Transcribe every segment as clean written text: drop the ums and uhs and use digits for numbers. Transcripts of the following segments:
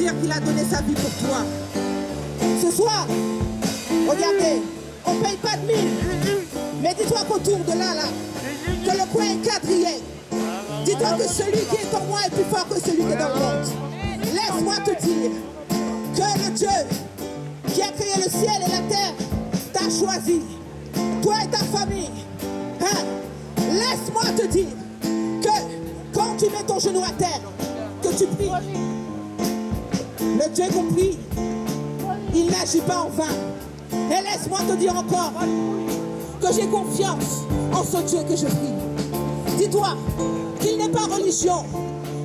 dire qu'il a donné sa vie pour toi. Ce soir, regardez, on ne paye pas de mille. Mais dis-toi qu'autour de là, que le coin est quadrillé. Dis-toi que celui qui est en moi est plus fort que celui qui est dans le monde. Laisse-moi te dire que le Dieu qui a créé le ciel et la terre t'a choisi. Toi et ta famille. Hein? Laisse-moi te dire que quand tu mets ton genou à terre, que tu pries, le Dieu qu'on prie, il n'agit pas en vain. Et laisse-moi te dire encore que j'ai confiance en ce Dieu que je prie. Dis-toi qu'il n'est pas religion.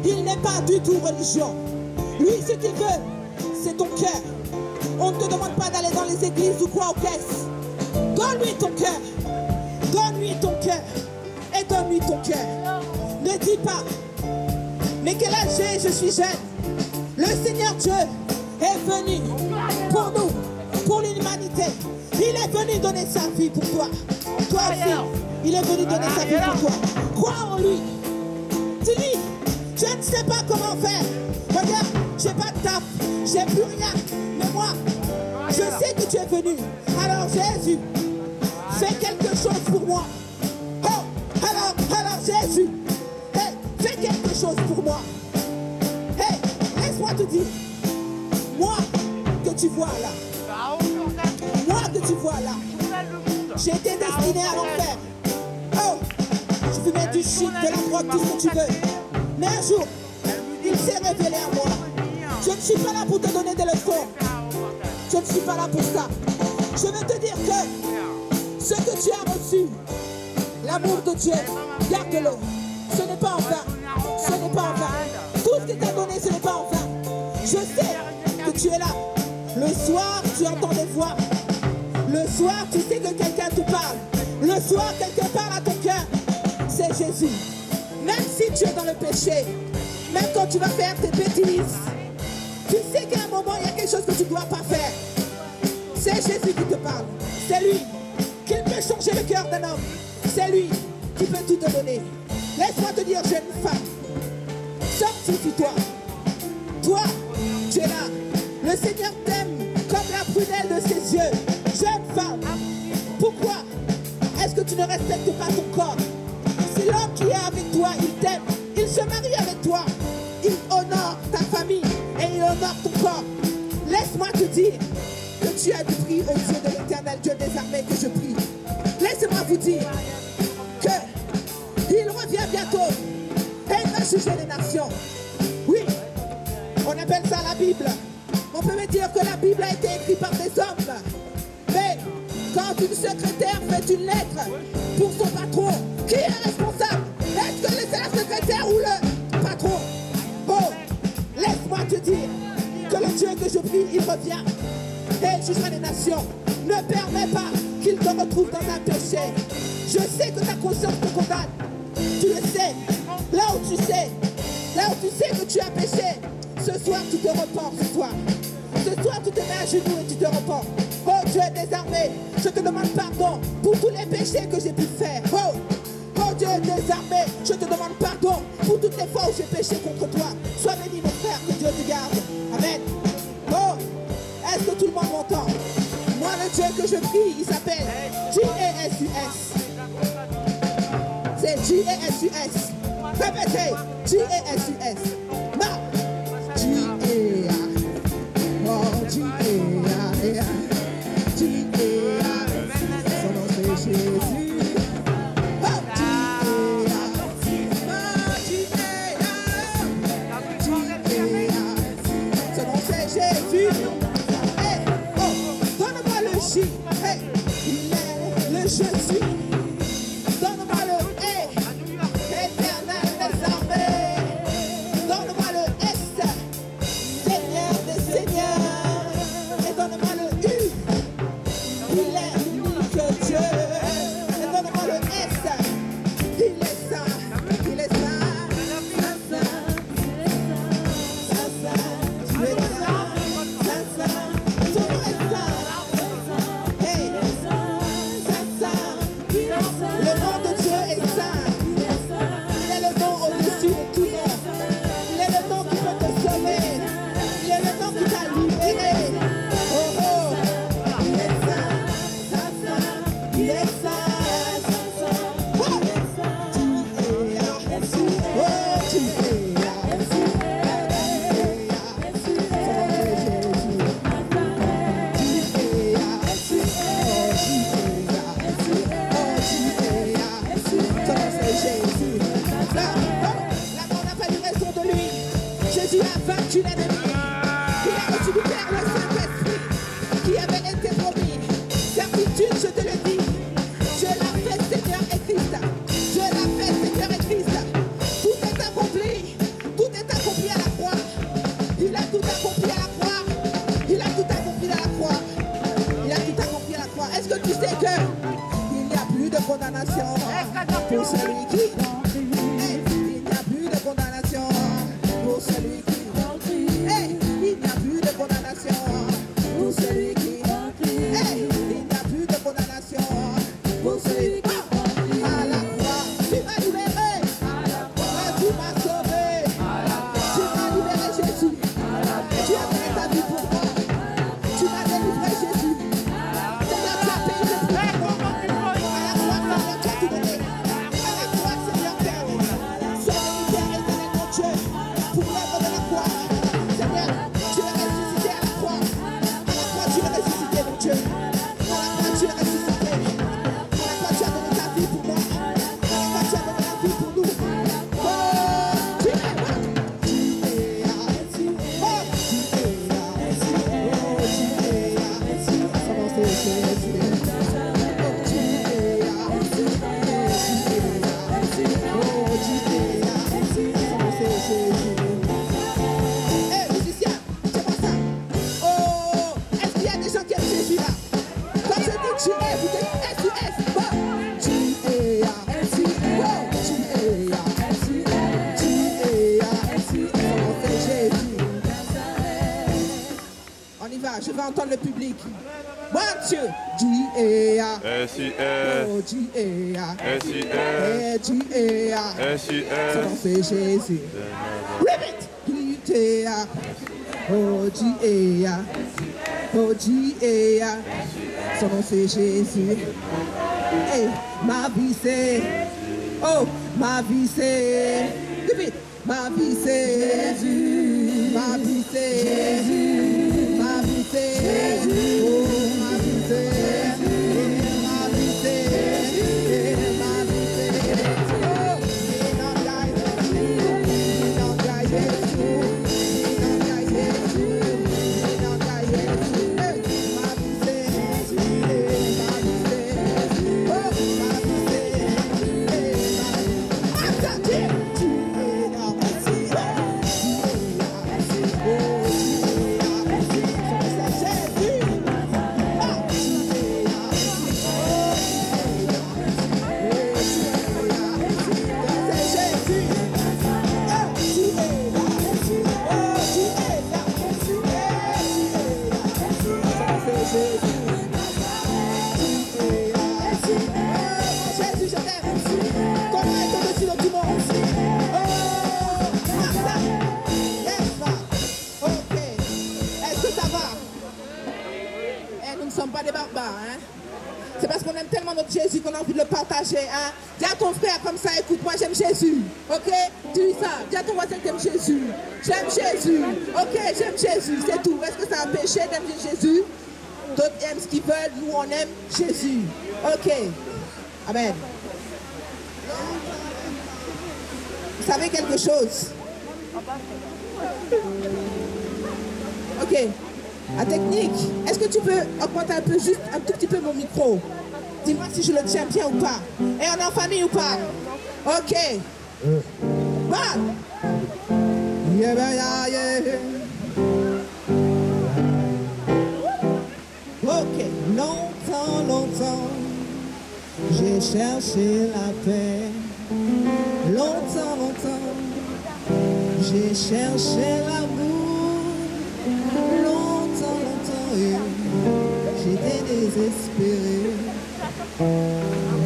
Il n'est pas du tout religion. Lui, ce qu'il veut, c'est ton cœur. On ne te demande pas d'aller dans les églises ou quoi aux caisses. Donne-lui ton cœur. Donne-lui ton cœur. Et donne-lui ton cœur. Ne dis pas, mais quel âge j'ai, je suis jeune. Le Seigneur Dieu est venu pour nous, pour l'humanité. Il est venu donner sa vie pour toi. Toi aussi, il est venu donner sa vie pour toi. Crois en lui. Dis-lui, je ne sais pas comment faire. Regarde, j'ai pas de taf, j'ai plus rien. Mais moi, je sais que tu es venu. Alors Jésus, fais quelque chose pour moi. Oh, alors Jésus, hey, fais quelque chose pour moi. Hey, laisse-moi te dire, moi que tu vois là, moi que tu vois là, j'ai été destiné à l'enfer. Oh, je fumais du shit, de la drogue, tout ce que tu veux. Mais un jour, il s'est révélé à moi. Je ne suis pas là pour te donner des leçons. Je ne suis pas là pour ça. Je veux te dire que ce que tu as reçu, l'amour de Dieu, garde-le. Ce n'est pas en vain. Ce n'est pas en vain. Tout ce qu'il t'a donné, ce n'est pas en vain. Je sais que tu es là. Le soir, tu entends des voix. Le soir, tu sais que quelqu'un te parle. Le soir, quelqu'un parle à ton cœur. C'est Jésus. Même si tu es dans le péché, même quand tu vas faire tes bêtises, tu sais qu'à un moment, il y a quelque chose que tu ne dois pas faire. C'est Jésus qui te parle. C'est lui qui peut changer le cœur d'un homme. C'est lui qui peut tout te donner. Laisse-moi te dire, jeune femme, sanctifie-toi. Toi, tu es là. Le Seigneur t'aime comme la prunelle de ses yeux. Jeune femme, pourquoi est-ce que tu ne respectes pas ton corps? Si l'homme qui est avec toi, il t'aime, il se marie avec toi, il honore ta famille et il honore ton corps. Laisse-moi te dire que tu as du prix aux yeux de l'Éternel Dieu des armées que je prie. Laissez-moi vous dire qu'il revient bientôt et il va juger les nations. Oui, on appelle ça la Bible. On peut me dire que la Bible a été écrite par des hommes. Mais quand une secrétaire fait une lettre pour son patron, qui est responsable? Est-ce que c'est la secrétaire ou le patron? Oh, laisse-moi te dire que le Dieu que je prie, il revient et il jugera les nations. Ne permets pas qu'il te retrouve dans un péché. Je sais que ta conscience te condamne. Tu le sais. Là où tu sais que tu as péché, ce soir tu te repens ce soir. Ce soir tu te mets à genoux et tu te repens. Oh Dieu des armées, je te demande pardon pour tous les péchés que j'ai pu faire. Oh Dieu des armées, je te demande pardon pour toutes les fois où j'ai péché contre toi. Sois béni mon frère, que Dieu te garde. Amen. Oh, est-ce que tout le monde m'entend? Moi le Dieu que je prie, il s'appelle J-E-S-U-S. C'est J-E-S-U-S. Répétez, J-E-S-U-S. Ma J-E-A. Oh, J-E-A. J-E-A. Son nom c'est Jésus. Oh, J-E-A. Ma J-E-A. J-E-A. Son nom c'est Jésus. Hey, oh, donne-moi le J. Hey, il est le Jésus. Donne-moi le E. Éternel des armées. Il a reçu du Père le Saint-Esprit qui avait été promis. Certitude, je te le dis. Je l'ai fait, Seigneur et Christ. Je l'ai fait, Seigneur et Christ. Tout est accompli. Tout est accompli à la croix. Il a tout accompli à la croix. Il a tout accompli à la croix. Il a tout accompli à la croix. Est-ce que tu sais que il n'y a plus de condamnation pour celui qui... Hey, il n'y a plus de condamnation pour celui qui... Hey, il n'y a plus de condamnation pour celui qui... Hey, il n'y a plus de condamnation pour celui qui... À la croix, tu m'as libéré. Tu m'as sauvé. Tu m'as libéré, Jésus. Tu as donné ta vie pour moi. Tu m'as délivré, Jésus. Seigneur, tu as payé le prix pour moi. À la croix, Seigneur, tu as tout donné. À la croix, Seigneur, Père, sois béni, Père éternel, mon Dieu, pour l'œuvre de la croix. Seigneur, tu es ressuscité à la croix. À la croix, tu es ressuscité, mon Dieu. À la croix, tu es ressuscité. À la croix, tu as donné ta vie pour moi. À la croix, tu as donné la vie pour nous. Oh, tu es là. Tu es là. Oh, tu es là. Oh, tu es là. Comment c'est Jésus? Oh, tu es là. Oh, tu es là. Oh, tu es là. Comment c'est Jésus? Hey, musicien, c'est pas ça. Oh, est-ce qu'il y a des gens qui aiment Jésus là? Quand je dis tu es, vous dites S-U-S. Bon, tu es là. Bon, tu es là. Tu es là. Comment c'est Jésus? On y va, je vais entendre le public. One, two. Tu es là. S-I-S, Oh, tu es là. S-I-S, Eh, tu es là. S-I-S. Comment c'est Jésus? Ribbit! Tu es là. Oh, tu es là. Oh, tu es là. Son nom c'est Jésus. Hey, ma vie c'est. Oh, ma vie c'est. Ribbit! Ma vie c'est Jésus. Ma vie c'est Jésus. Ma vie c'est Jésus. Oh, ma vie c'est Jésus. Ma vie c'est Jésus. Ma vie c'est Jésus. Oh, il n'en gagne Jésus. Il n'en gagne Jésus. Il n'en gagne Jésus. Il n'en gagne Jésus. Hey, ma vie c'est Jésus. Ma vie c'est Jésus. Oh, ma vie c'est Jésus. Ma vie. Attendez, tu es là. Tu es là. Oh, tu es là. C'est Jésus. Ah, tu es là. Jésus, je t'aime. Comment est ton dessus dans tout le monde? Oh, Martha. Yes, va. Ok. Est-ce que ça va? Eh, nous ne sommes pas des barbares, hein? C'est parce qu'on aime tellement notre Jésus qu'on a envie de le partager, hein? Dis à ton frère comme ça, écoute, moi j'aime Jésus, ok? Dis ça, dis à ton voisin que t'aimes Jésus. J'aime Jésus, ok? J'aime Jésus, c'est tout. Est-ce que c'est un péché d'aimer Jésus? D'autres aiment ce qu'ils veulent, nous on aime Jésus. Ok. Amen. Vous savez quelque chose? Ok. La technique, est-ce que tu peux augmenter un peu, juste un tout petit peu mon micro? Dis-moi si je le tiens bien ou pas. Et on est en famille ou pas? Ok. Bad. Yeah, yeah, yeah. Ok. Longtemps, longtemps, j'ai cherché la paix. Longtemps, longtemps, j'ai cherché l'amour. Longtemps, longtemps, et j'étais désespéré.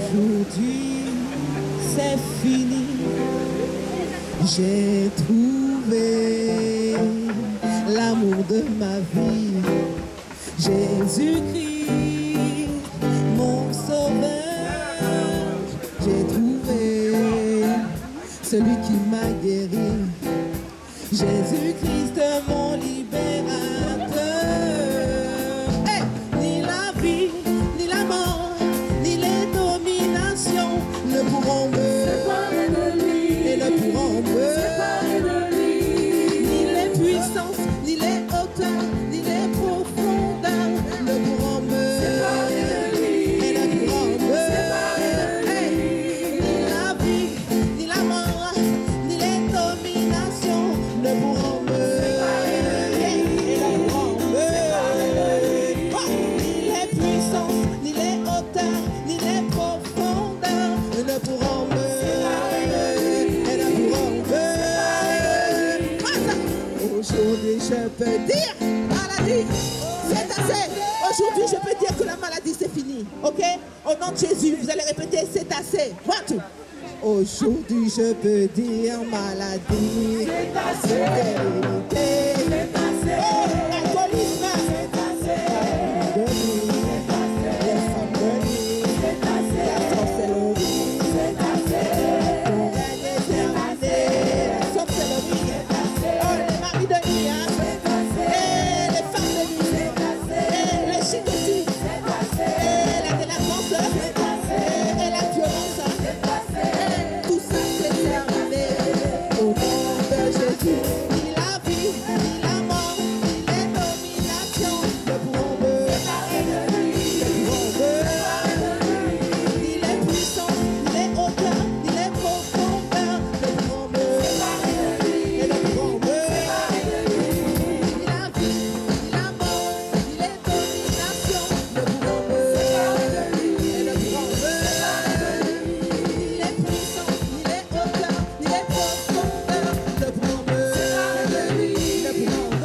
Aujourd'hui, c'est fini. J'ai trouvé l'amour de ma vie. Jésus-Christ, mon sauveur. J'ai trouvé celui qui m'a guéri. Jésus-Christ, mon libérateur. Hey! Ni la vie, ni la mort, ni les dominations ne pourront me séparer de lui. Et ne pourront me séparer de lui. Ni les puissances, ni dire, maladie, c'est assez. Aujourd'hui, je peux dire que la maladie, c'est fini. Ok? Au nom de Jésus, vous allez répéter, c'est assez. One, two. Aujourd'hui, je peux dire, maladie, c'est assez. C'est assez. Oh, alcoolisme, c'est assez. Les femmes de nuit, c'est assez. La sorcellerie, c'est assez. Ton règne est terminé. La sorcellerie, c'est assez. Oh, les maris de nuit, hein. C'est assez. Et les femmes de nuit, c'est assez. Et les chics aussi, c'est assez. Et la délinquance, c'est assez. Et la violence, c'est assez. Et tout ça, c'est terminé. Au nom de Jésus, il a vie, il a mort, il est domination. Le bourreau, séparé de lui. Le bourreau, il est puissant, il est auteur, il est profondeur. Le bourreau, séparé de lui. Et le bourreau, séparé de lui. Il a vie, il a mort, il est domination. Le bourreau, séparé de lui. Et le bourreau, séparé de lui. Il est puissant, il est auteur, il est profondeur. Le bourreau, séparé de lui. Le bourreau,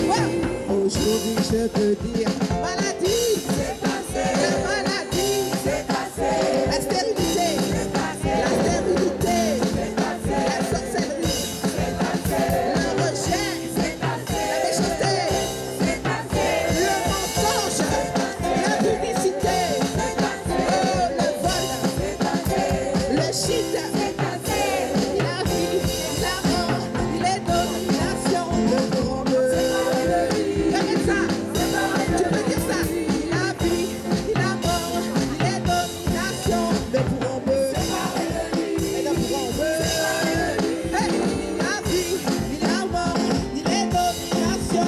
ouais. Aujourd'hui, je peux dire maladie, c'est passé. La maladie, c'est passé. La stérilité, c'est passé. La stérilité, c'est passé. La sorcellerie, c'est passé. Le rejet, c'est passé. La méchanceté, c'est passé. Le mensonge, la publicité, c'est passé. Le vol, c'est passé. Le shit, c'est passé. Il a vie, il a mort, il est domination. Le bourreau, répète ça. Tu peux dire ça. Il a vie, il a mort, il est domination. Le bourreau, et le bourreau, hey, il a vie, il a mort, il est domination.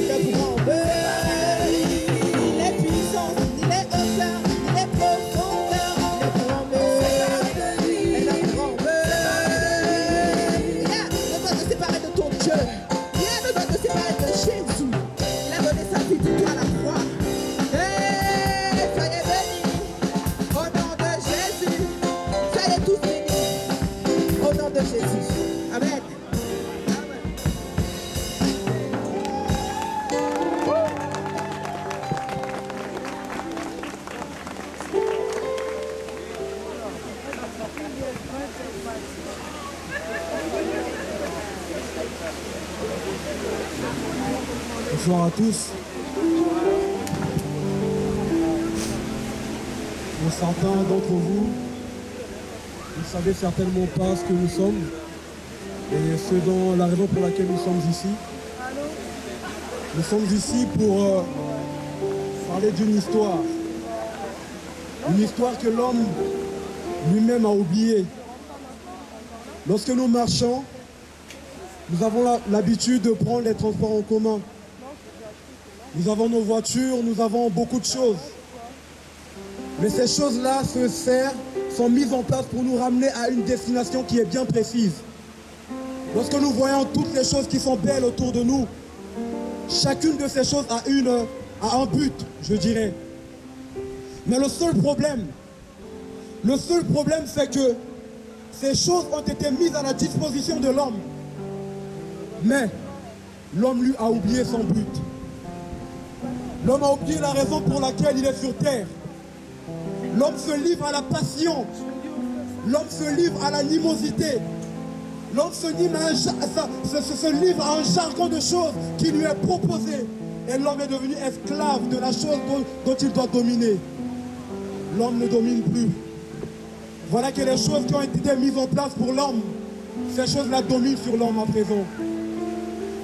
Le bourreau, le bourreau, il est puissant, il est auteur, il est profondeur. Le bourreau, et le bourreau, rien ne doit te séparer de ton Dieu. Rien ne doit te séparer de Jésus. Il a donné sa vie pour toi à la croix. Hey, soyez bénis. Au nom de Jésus. Soyez tous bénis. Au nom de Jésus. Amen. Bonsoir à tous. Pour certains d'entre vous, vous ne savez certainement pas ce que nous sommes et la raison pour laquelle nous sommes ici. Nous sommes ici pour parler d'une histoire. Une histoire que l'homme lui-même a oubliée. Lorsque nous marchons, nous avons l'habitude de prendre les transports en commun. Nous avons nos voitures, nous avons beaucoup de choses. Mais ces choses-là sont mises en place pour nous ramener à une destination qui est bien précise. Lorsque nous voyons toutes les choses qui sont belles autour de nous, chacune de ces choses a un but, je dirais. Mais le seul problème, c'est que ces choses ont été mises à la disposition de l'homme. Mais l'homme lui a oublié son but. L'homme a oublié la raison pour laquelle il est sur terre. L'homme se livre à la passion. L'homme se livre à l'animosité. L'homme se livre à un jargon de choses qui lui est proposé. Et l'homme est devenu esclave de la chose dont il doit dominer. L'homme ne domine plus. Voilà que les choses qui ont été mises en place pour l'homme, ces choses-là dominent sur l'homme à présent.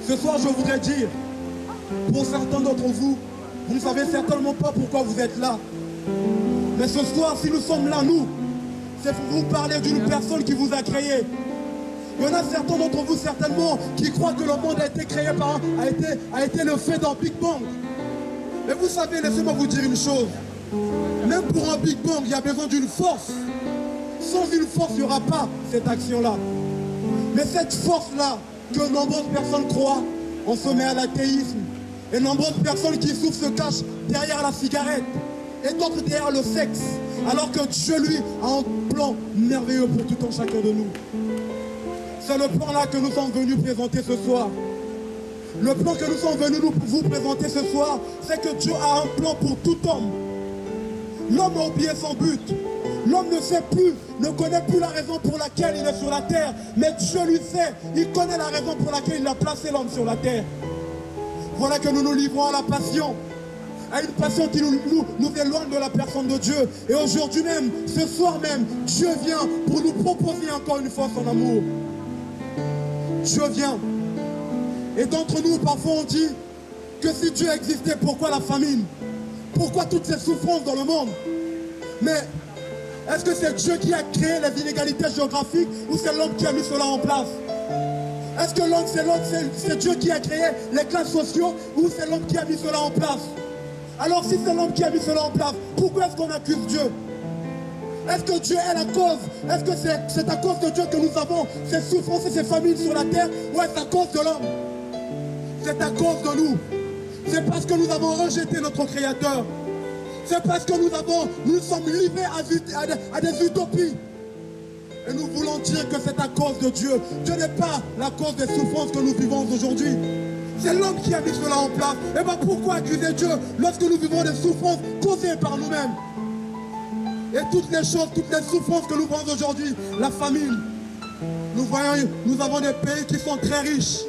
Ce soir, je voudrais dire, pour certains d'entre vous, vous ne savez certainement pas pourquoi vous êtes là. Mais ce soir, si nous sommes là, nous, c'est pour vous parler d'une personne qui vous a créé. Il y en a certains d'entre vous, certainement, qui croient que le monde a été créé a été le fait d'un Big Bang. Mais vous savez, laissez-moi vous dire une chose. Même pour un Big Bang, il y a besoin d'une force. Sans une force, il n'y aura pas cette action-là. Mais cette force-là, que nombreuses personnes croient, on se met à l'athéisme. Et nombreuses personnes qui souffrent se cachent derrière la cigarette. Et d'autres derrière le sexe. Alors que Dieu, lui, a un plan merveilleux pour tout un chacun de nous. C'est le plan-là que nous sommes venus présenter ce soir. Le plan que nous sommes venus vous présenter ce soir, c'est que Dieu a un plan pour tout homme. L'homme a oublié son but. L'homme ne sait plus, ne connaît plus la raison pour laquelle il est sur la terre. Mais Dieu lui sait, il connaît la raison pour laquelle il a placé l'homme sur la terre. Voilà que nous nous livrons à la passion. À une passion qui nous éloigne de la personne de Dieu. Et aujourd'hui même, ce soir même, Dieu vient pour nous proposer encore une fois son amour. Dieu vient. Et d'entre nous, parfois on dit que si Dieu existait, pourquoi la famine? Pourquoi toutes ces souffrances dans le monde? Mais est-ce que c'est Dieu qui a créé les inégalités géographiques ou c'est l'homme qui a mis cela en place? Est-ce que c'est Dieu qui a créé les classes sociaux ou c'est l'homme qui a mis cela en place? Alors si c'est l'homme qui a mis cela en place, pourquoi est-ce qu'on accuse Dieu? Est-ce que Dieu est la cause? Est-ce que c'est à cause de Dieu que nous avons ces souffrances et ces famines sur la terre? Ou est-ce à cause de l'homme? C'est à cause de nous. C'est parce que nous avons rejeté notre Créateur. C'est parce que nous sommes livrés à des utopies. Et nous voulons dire que c'est à cause de Dieu. Dieu n'est pas la cause des souffrances que nous vivons aujourd'hui. C'est l'homme qui a mis cela en place. Et bien pourquoi accuser Dieu lorsque nous vivons des souffrances causées par nous-mêmes? Et toutes les choses, toutes les souffrances que nous voyons aujourd'hui, la famine. Nous avons des pays qui sont très riches.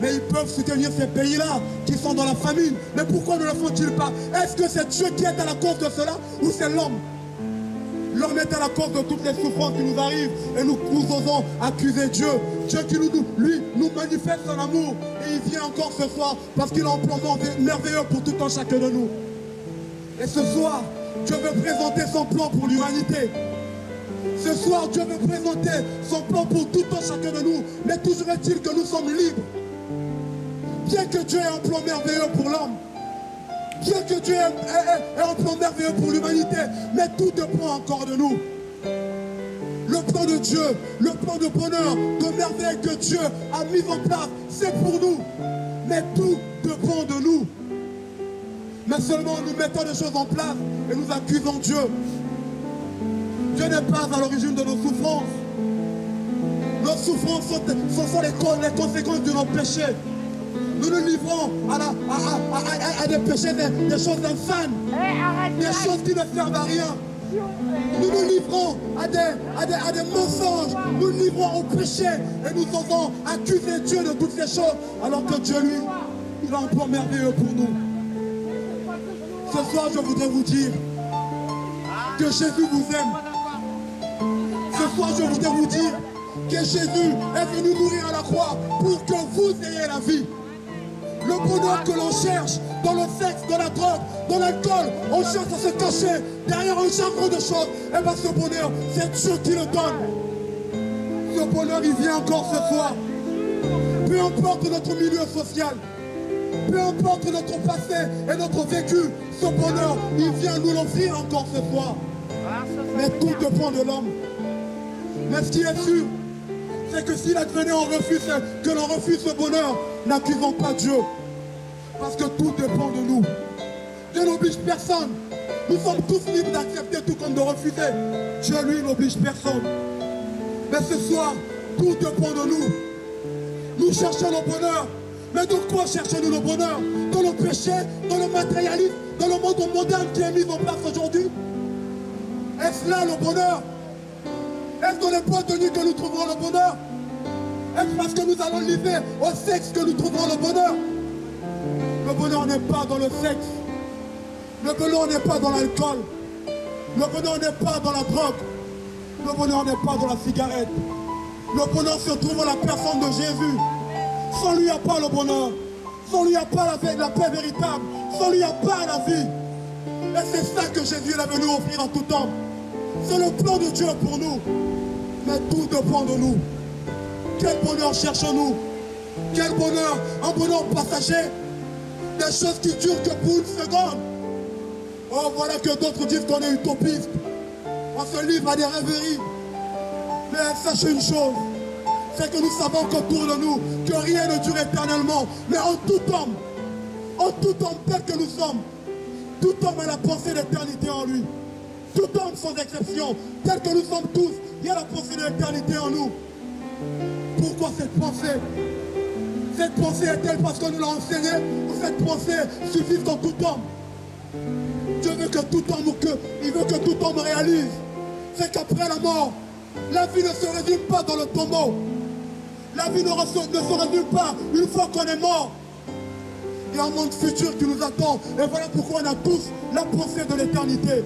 Mais ils peuvent soutenir ces pays-là qui sont dans la famine. Mais pourquoi ne le font-ils pas? Est-ce que c'est Dieu qui est à la cause de cela ou c'est l'homme? L'homme est à la cause de toutes les souffrances qui nous arrivent et nous osons accuser Dieu. Dieu qui nous manifeste son amour et il vient encore ce soir parce qu'il a un plan merveilleux pour tout un chacun de nous. Et ce soir, Dieu veut présenter son plan pour l'humanité. Ce soir, Dieu veut présenter son plan pour tout un chacun de nous. Mais toujours est-il que nous sommes libres. Bien que Dieu ait un plan merveilleux pour l'homme, bien que Dieu ait un plan merveilleux pour l'humanité, mais tout dépend encore de nous. Le plan de Dieu, le plan de bonheur, de merveille que Dieu a mis en place, c'est pour nous. Mais tout dépend de nous. Mais seulement nous mettons des choses en place et nous accusons Dieu. Dieu n'est pas à l'origine de nos souffrances. Nos souffrances sont les conséquences de nos péchés. Nous nous livrons à des péchés, des choses infames, des choses qui ne servent à rien. Nous nous livrons à des mensonges, nous nous livrons au péché et nous osons accuser Dieu de toutes ces choses alors que Dieu, lui, il a un plan merveilleux pour nous. Ce soir, je voudrais vous dire que Jésus vous aime. Ce soir, je voudrais vous dire que Jésus est venu mourir à la croix pour que vous ayez la vie. Le bonheur que l'on cherche dans le sexe, dans la drogue, dans l'alcool, on cherche à se cacher derrière un changement de choses. Et bien ce bonheur, c'est Dieu qui le donne. Ce bonheur, il vient encore ce soir. Peu importe notre milieu social, peu importe notre passé et notre vécu, ce bonheur, il vient nous l'offrir encore ce soir. Mais tout dépend de l'homme. Mais ce qui est sûr, c'est que s'il advenait que l'on refuse ce bonheur, n'accusons pas Dieu. Parce que tout dépend de nous. Dieu n'oblige personne. Nous sommes tous libres d'accepter tout comme de refuser. Dieu, lui, n'oblige personne. Mais ce soir, tout dépend de nous. Nous cherchons le bonheur. Mais de quoi cherchons-nous le bonheur? Dans le péché, dans le matérialisme, dans le monde moderne qui est mis en place aujourd'hui? Est-ce là le bonheur? Est-ce dans les boîtes de nuit que nous trouverons le bonheur? Est-ce parce que nous allons livrer au sexe que nous trouverons le bonheur? Le bonheur n'est pas dans le sexe. Le bonheur n'est pas dans l'alcool. Le bonheur n'est pas dans la drogue. Le bonheur n'est pas dans la cigarette. Le bonheur se trouve dans la personne de Jésus. Sans lui, il n'y a pas le bonheur. Sans lui, il n'y a pas la paix véritable. Sans lui, il n'y a pas la vie. Et c'est ça que Jésus est venu offrir à tout homme. C'est le plan de Dieu pour nous. Mais tout dépend de nous. Quel bonheur cherchons-nous? Quel bonheur? Un bonheur passager? Des choses qui durent que pour une seconde. Oh, voilà que d'autres disent qu'on est utopiste. On se livre à des rêveries. Mais sachez une chose, c'est que nous savons qu'autour de nous, que rien ne dure éternellement. Mais en tout homme tel que nous sommes, tout homme a la pensée d'éternité en lui. Tout homme sans exception, tel que nous sommes tous, il y a la pensée de l'éternité en nous. Pourquoi cette pensée? Cette pensée est-elle parce qu'on nous l'a enseigné, ou cette pensée suffit dans tout homme? Dieu veut que tout homme, il veut que tout homme réalise, c'est qu'après la mort, la vie ne se résume pas dans le tombeau. La vie ne se résume pas une fois qu'on est mort. Il y a un monde futur qui nous attend. Et voilà pourquoi on a tous la pensée de l'éternité.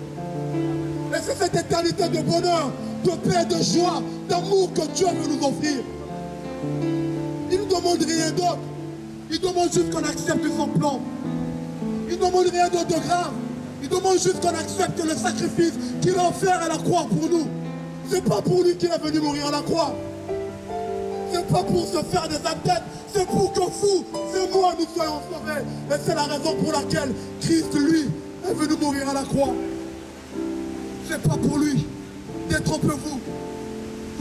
Et c'est cette éternité de bonheur, de paix, de joie, d'amour que Dieu veut nous offrir. Il ne demande rien d'autre. Il demande juste qu'on accepte son plan. Il ne demande rien d'autre de grave. Il demande juste qu'on accepte le sacrifice qu'il a offert à la croix pour nous. C'est pas pour lui qu'il est venu mourir à la croix. C'est pas pour se faire des athlètes. C'est pour que vous et moi nous soyons sauvés. Et c'est la raison pour laquelle Christ, lui, est venu mourir à la croix. C'est pas pour lui. Détrompez-vous.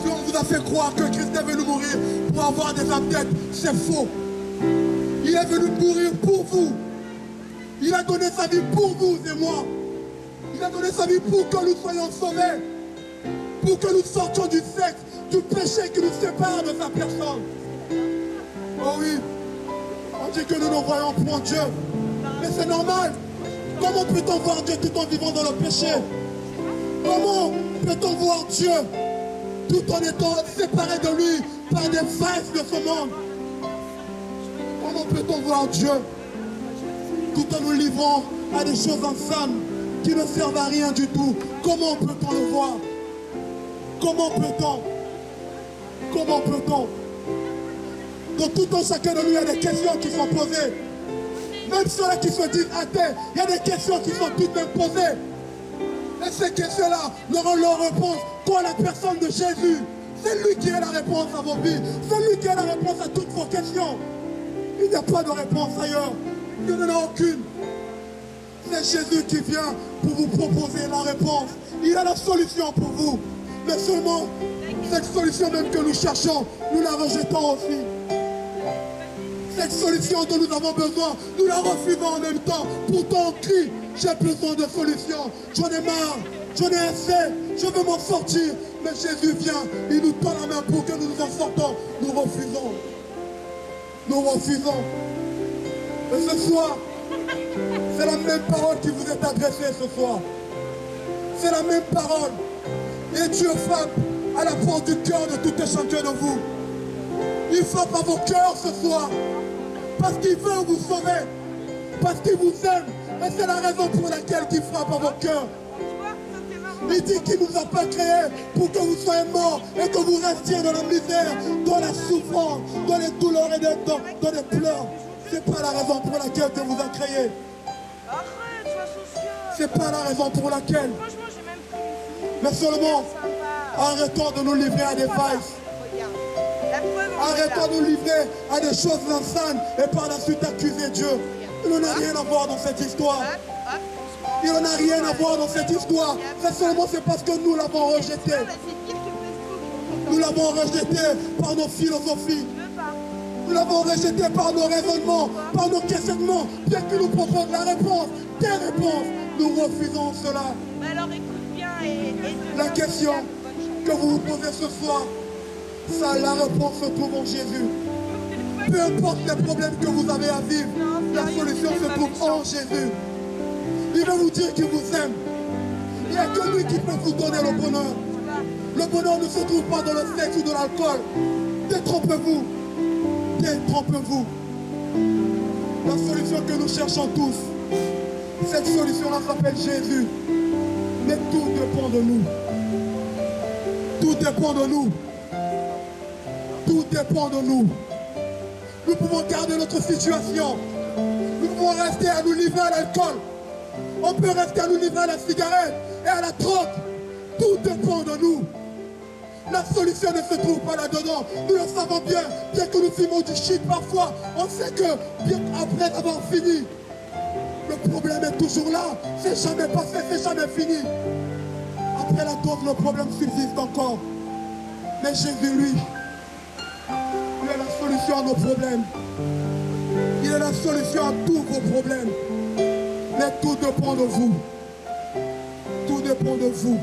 Si on vous a fait croire que Christ est venu mourir pour avoir des athlètes, c'est faux. Il est venu mourir pour vous. Il a donné sa vie pour vous et moi. Il a donné sa vie pour que nous soyons sauvés. Pour que nous sortions du sexe, du péché qui nous sépare de sa personne. Oh oui, on dit que nous ne voyons point Dieu. Mais c'est normal. Comment peut-on voir Dieu tout en vivant dans le péché? Comment peut-on voir Dieu tout en étant séparé de lui par des failles de ce monde? Comment peut-on voir Dieu tout en nous livrant à des choses insanes qui ne servent à rien du tout? Comment peut-on le voir? Comment peut-on? Comment peut-on? Dans tout un chacun de nous, il y a des questions qui sont posées. Même ceux-là qui se disent athées, il y a des questions qui sont toutes même posées. Et ces questions-là n'auront leur réponse qu'à la personne de Jésus. C'est lui qui a la réponse à vos vies. C'est lui qui a la réponse à toutes vos questions. Il n'y a pas de réponse ailleurs. Il n'y en a aucune. C'est Jésus qui vient pour vous proposer la réponse. Il a la solution pour vous. Mais seulement, cette solution même que nous cherchons, nous la rejetons aussi. Cette solution dont nous avons besoin, nous la refusons en même temps. Pourtant on crie, j'ai besoin de solution. J'en ai marre, j'en ai assez, je veux m'en sortir. Mais Jésus vient, il nous tend la main pour que nous nous en sortons. Nous refusons. Nous refusons. Et ce soir, c'est la même parole qui vous est adressée ce soir. C'est la même parole. Et Dieu frappe à la porte du cœur de tout et chacun de vous. Il frappe à vos cœurs ce soir. Parce qu'il veut vous sauver. Parce qu'il vous aime. Et c'est la raison pour laquelle il frappe à vos cœurs. Il dit qu'il ne nous a pas créés pour que vous soyez morts et que vous restiez dans la misère, dans la souffrance, dans les douleurs et dans les pleurs. C'est pas la raison pour laquelle Dieu vous a créés. C'est pas la raison pour laquelle. Mais seulement, arrêtons de nous livrer à des vices. Arrêtons de nous livrer à des choses insanes et par la suite accuser Dieu. Il n'en a rien à voir dans cette histoire. Il n'en a rien à voir dans cette histoire. C'est seulement parce que nous l'avons rejeté. Nous l'avons rejeté par nos philosophies. Nous l'avons rejeté par nos raisonnements, par nos questionnements. Bien qu'il nous propose la réponse, des réponses, nous refusons cela. Alors écoute bien et la question que vous vous posez ce soir, ça, la réponse se trouve en Jésus. Peu importe les problèmes que vous avez à vivre, la solution se trouve en Jésus. Il va vous dire qu'il vous aime. Il n'y a que lui qui peut vous donner le bonheur. Le bonheur ne se trouve pas dans le sexe ou dans l'alcool. Détrompez-vous. Détrompez-vous. La solution que nous cherchons tous, cette solution-là s'appelle Jésus. Mais tout dépend de nous. Tout dépend de nous. Tout dépend de nous. Nous pouvons garder notre situation. Nous pouvons rester à nous livrer à l'alcool. On peut rester à nous livrer à la cigarette et à la drogue. Tout dépend de nous. La solution ne se trouve pas là-dedans. Nous le savons bien. Bien que nous fumons du shit parfois, on sait que bien après avoir fini, le problème est toujours là. C'est jamais passé, c'est jamais fini. Après la dose, le problème subsiste encore. Mais Jésus, lui, il est la solution à nos problèmes. Il est la solution à tous vos problèmes. Mais tout dépend de vous. Tout dépend de vous.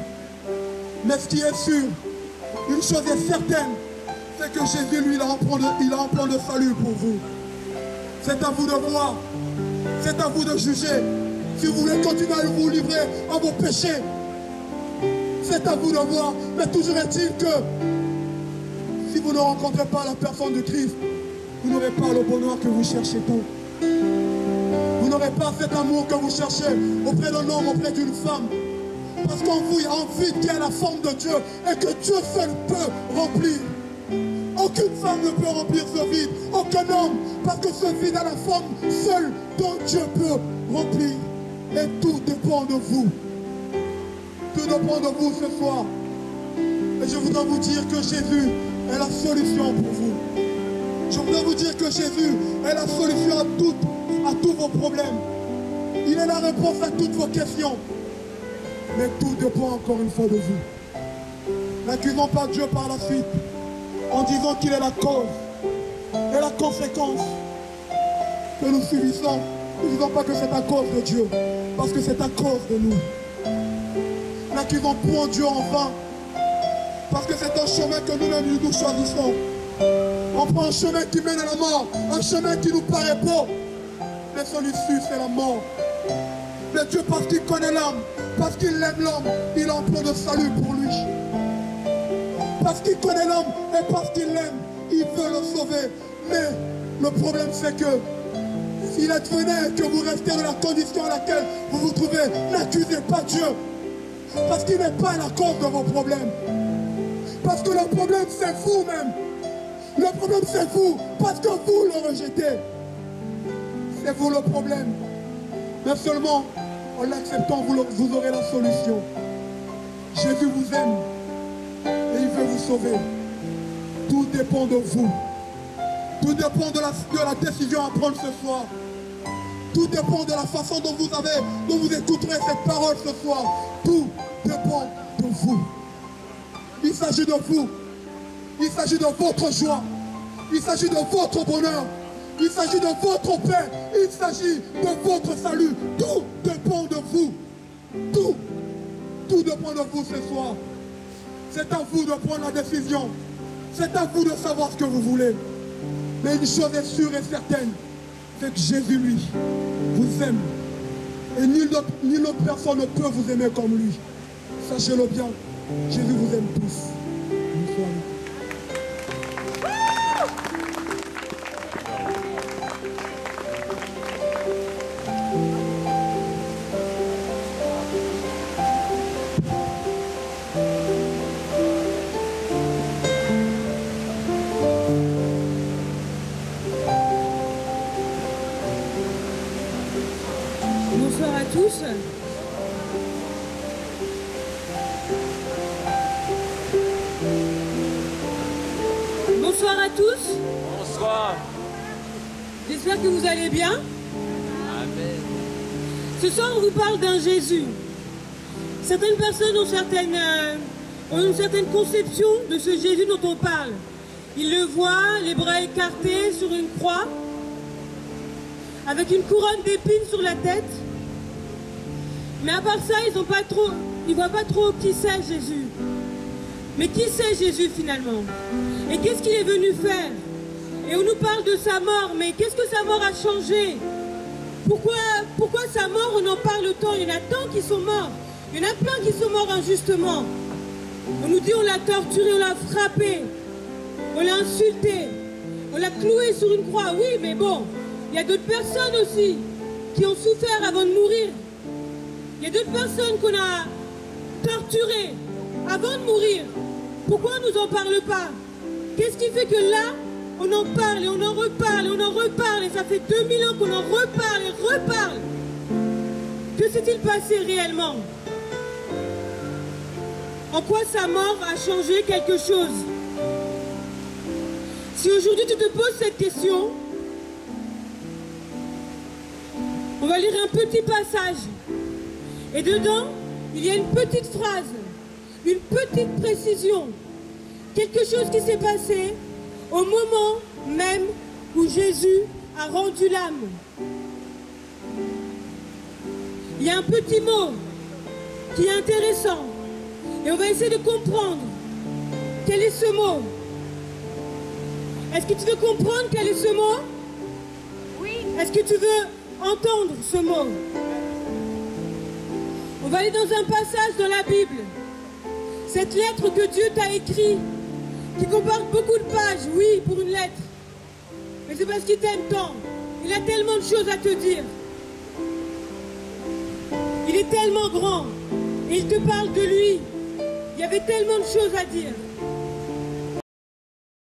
Mais ce qui est sûr, une chose est certaine, c'est que Jésus, lui, il a un plan de salut pour vous. C'est à vous de voir. C'est à vous de juger. Si vous voulez continuer à vous livrer à vos péchés, c'est à vous de voir. Mais toujours est-il que si vous ne rencontrez pas la personne de Christ, vous n'aurez pas le bonheur que vous cherchez tant. Vous n'aurez pas cet amour que vous cherchez auprès d'un homme, auprès d'une femme. Parce qu'en vous, il y a un vide qui est la forme de Dieu et que Dieu seul peut remplir. Aucune femme ne peut remplir ce vide, aucun homme, parce que ce vide a la forme seule dont Dieu peut remplir. Et tout dépend de vous. Tout dépend de vous ce soir. Et je voudrais vous dire que Jésus est la solution pour vous. Je voudrais vous dire que Jésus est la solution à tous vos problèmes. Il est la réponse à toutes vos questions. Mais tout dépend encore une fois de vous. N'accusons pas Dieu par la suite en disant qu'il est la cause et la conséquence que nous subissons. Ne disons pas que c'est à cause de Dieu, parce que c'est à cause de nous. N'accusons point Dieu en vain, parce que c'est un chemin que nous-mêmes nous choisissons. On prend un chemin qui mène à la mort, un chemin qui nous paraît beau, mais son issue c'est la mort. Mais Dieu, parce qu'il connaît l'homme, parce qu'il aime l'homme, il a un plan de salut pour lui. Parce qu'il connaît l'homme et parce qu'il l'aime, il veut le sauver. Mais le problème c'est que s'il advenait que vous restez dans la condition à laquelle vous vous trouvez, n'accusez pas Dieu. Parce qu'il n'est pas la cause de vos problèmes. Parce que le problème c'est vous-même. Le problème c'est vous, parce que vous le rejetez. C'est vous le problème. Mais seulement en l'acceptant, vous aurez la solution. Jésus vous aime et il veut vous sauver. Tout dépend de vous. Tout dépend de la décision à prendre ce soir. Tout dépend de la façon dont vous écouterez cette parole ce soir. Tout dépend de vous. Il s'agit de vous. Il s'agit de votre joie. Il s'agit de votre bonheur. Il s'agit de votre paix. Il s'agit de votre salut. Tout dépend de vous. Tout dépend de vous ce soir. C'est à vous de prendre la décision. C'est à vous de savoir ce que vous voulez. Mais une chose est sûre et certaine, c'est que Jésus, lui, vous aime. Et nulle autre personne ne peut vous aimer comme lui. Sachez-le bien, Jésus vous aime tous. Bonsoir. Bonsoir à tous. Bonsoir à tous. Bonsoir. J'espère que vous allez bien. Amen. Ce soir, on vous parle d'un Jésus. Certaines personnes ont une certaine conception de ce Jésus dont on parle. Ils le voient, les bras écartés sur une croix, avec une couronne d'épines sur la tête. Mais à part ça, ils ne voient pas trop qui c'est Jésus. Mais qui c'est Jésus finalement? Et qu'est-ce qu'il est venu faire? Et on nous parle de sa mort, mais qu'est-ce que sa mort a changé? Pourquoi sa mort, on en parle tant? Il y en a tant qui sont morts. Il y en a plein qui sont morts injustement. On nous dit on l'a torturé, on l'a frappé, on l'a insulté, on l'a cloué sur une croix. Oui, mais bon, il y a d'autres personnes aussi qui ont souffert avant de mourir. Il y a d'autres personnes qu'on a torturées avant de mourir. Pourquoi on ne nous en parle pas? Qu'est-ce qui fait que là, on en parle et on en reparle et on en reparle et ça fait 2000 ans qu'on en reparle et reparle? Que s'est-il passé réellement? En quoi sa mort a changé quelque chose? Si aujourd'hui tu te poses cette question, on va lire un petit passage. Et dedans, il y a une petite phrase, une petite précision. Quelque chose qui s'est passé au moment même où Jésus a rendu l'âme. Il y a un petit mot qui est intéressant. Et on va essayer de comprendre quel est ce mot. Est-ce que tu veux comprendre quel est ce mot? Oui. Est-ce que tu veux entendre ce mot? On va aller dans un passage dans la Bible. Cette lettre que Dieu t'a écrite, qui comporte beaucoup de pages, oui, pour une lettre. Mais c'est parce qu'il t'aime tant. Il a tellement de choses à te dire. Il est tellement grand. Et il te parle de lui. Il y avait tellement de choses à dire.